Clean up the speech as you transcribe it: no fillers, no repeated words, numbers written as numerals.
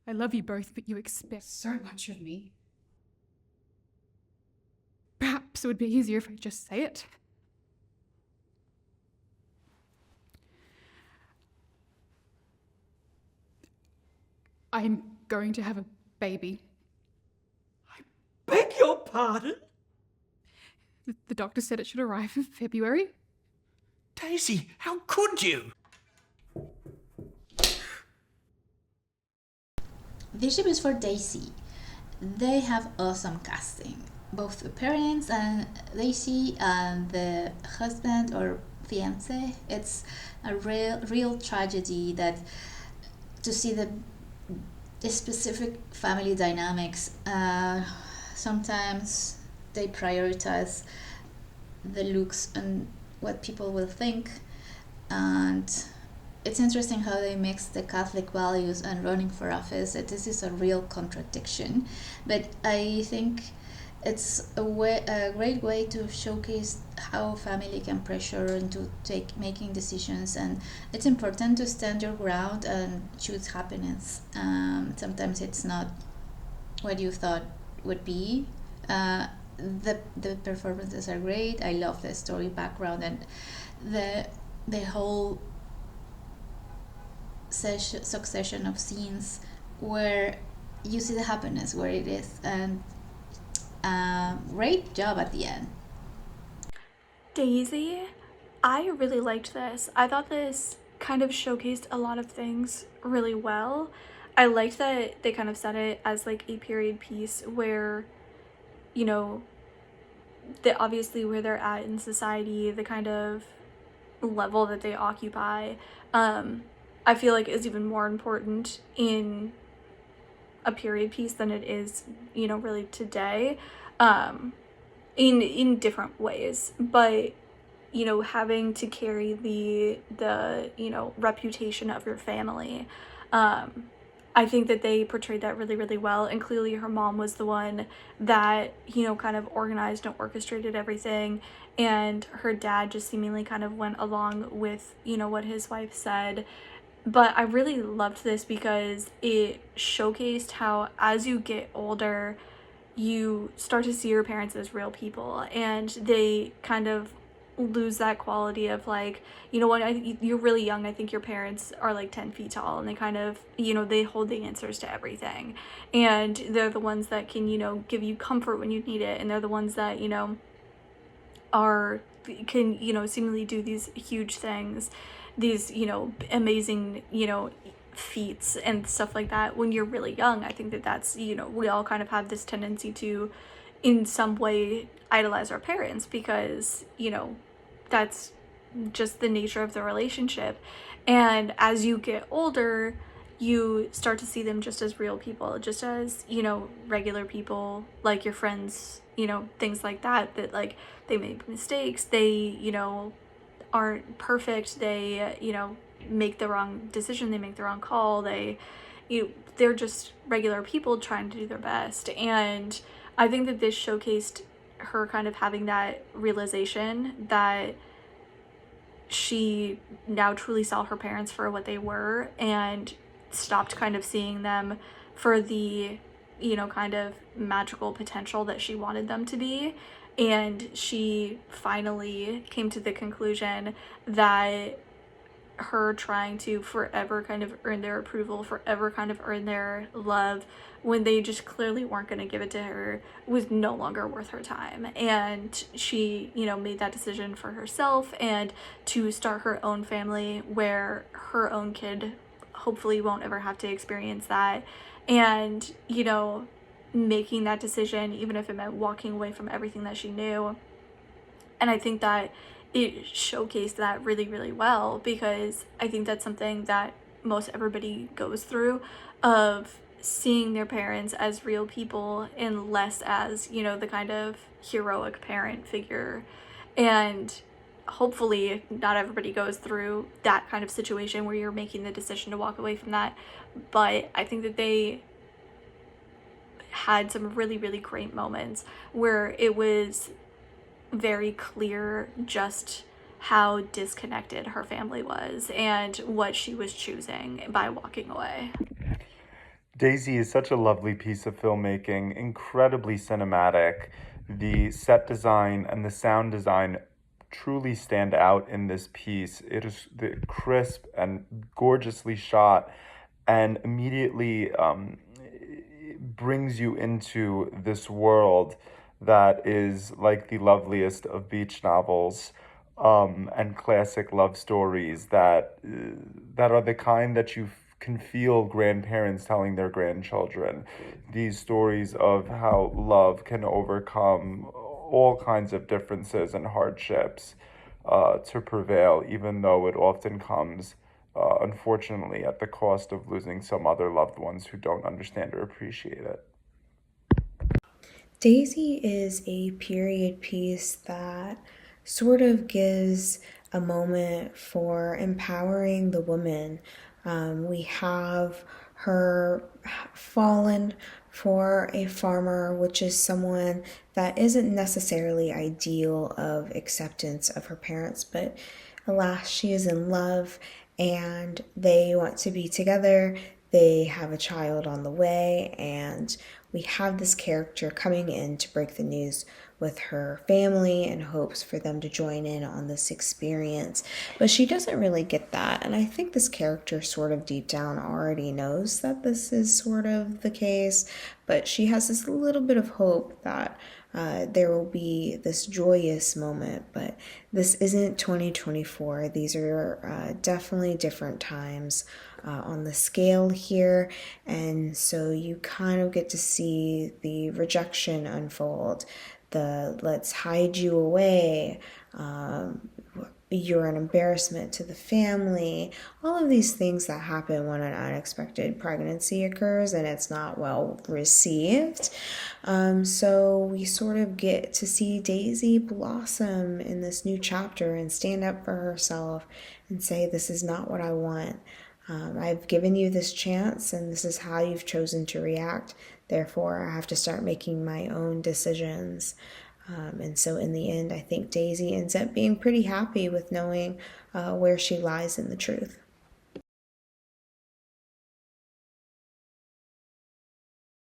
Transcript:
I love you both, but you expect so much of me. Perhaps it would be easier if I just say it. I'm going to have a baby. Beg your pardon? The doctor said it should arrive in February. Daisy, how could you? This ship is for Daisy. They have awesome casting. Both the parents and Daisy and the husband or fiance. It's a real tragedy that to see the specific family dynamics. Sometimes they prioritize the looks and what people will think, and it's interesting how they mix the Catholic values and running for office. This is a real contradiction, but I think it's a great way to showcase how family can pressure into making decisions, and it's important to stand your ground and choose happiness. Sometimes it's not what you thought would be. The performances are great. I love the story background and the whole succession of scenes where you see the happiness where it is, and great job at the end. Daisy, I really liked this. I thought this kind of showcased a lot of things really well. I liked that they kind of set it as like a period piece where, you know, obviously where they're at in society, the kind of level that they occupy, I feel like is even more important in a period piece than it is, really today, in different ways. But, having to carry the reputation of your family, I think that they portrayed that really, really well. And clearly her mom was the one that, kind of organized and orchestrated everything. And her dad just seemingly kind of went along with, what his wife said. But I really loved this because it showcased how, as you get older, you start to see your parents as real people, and they kind of lose that quality of like, you're really young. I think your parents are like 10 feet tall, and they kind of, they hold the answers to everything, and they're the ones that can, give you comfort when you need it, and they're the ones that, are can, seemingly do these huge things, these, amazing, feats and stuff like that when you're really young. I think that that's, we all kind of have this tendency to, in some way, idolize our parents because, that's just the nature of the relationship. And as you get older, you start to see them just as real people, just as, regular people, like your friends, things like that, that like they make mistakes, they, aren't perfect, they, make the wrong decision, they make the wrong call, they're just regular people trying to do their best. And I think that this showcased her kind of having that realization that she now truly saw her parents for what they were and stopped kind of seeing them for the, kind of magical potential that she wanted them to be. And she finally came to the conclusion that her trying to forever kind of earn their approval, forever kind of earn their love, when they just clearly weren't going to give it to her, was no longer worth her time. And she, made that decision for herself and to start her own family where her own kid hopefully won't ever have to experience that. And, making that decision, even if it meant walking away from everything that she knew. And I think that it showcased that really, really well, because I think that's something that most everybody goes through, of seeing their parents as real people and less as, the kind of heroic parent figure. And hopefully not everybody goes through that kind of situation where you're making the decision to walk away from that. But I think that they had some really, really great moments where it was very clear just how disconnected her family was and what she was choosing by walking away. Daisy is such a lovely piece of filmmaking, incredibly cinematic. The set design and the sound design truly stand out in this piece. It is crisp and gorgeously shot, and immediately brings you into this world that is like the loveliest of beach novels, and classic love stories that are the kind that you can feel grandparents telling their grandchildren. These stories of how love can overcome all kinds of differences and hardships to prevail, even though it often comes, unfortunately, at the cost of losing some other loved ones who don't understand or appreciate it. Daisy is a period piece that sort of gives a moment for empowering the woman. We have her fallen for a farmer, which is someone that isn't necessarily ideal of acceptance of her parents, but alas, she is in love and they want to be together. They have a child on the way, and we have this character coming in to break the news with her family in hopes for them to join in on this experience. But she doesn't really get that, and I think this character sort of deep down already knows that this is sort of the case, but she has this little bit of hope that there will be this joyous moment, but this isn't 2024. These are definitely different times on the scale here, and so you kind of get to see the rejection unfold, the let's hide you away, you're an embarrassment to the family, all of these things that happen when an unexpected pregnancy occurs and it's not well received. So we sort of get to see Daisy blossom in this new chapter and stand up for herself and say, this is not what I want. I've given you this chance and this is how you've chosen to react. Therefore, I have to start making my own decisions. And so in the end, I think Daisy ends up being pretty happy with knowing where she lies in the truth.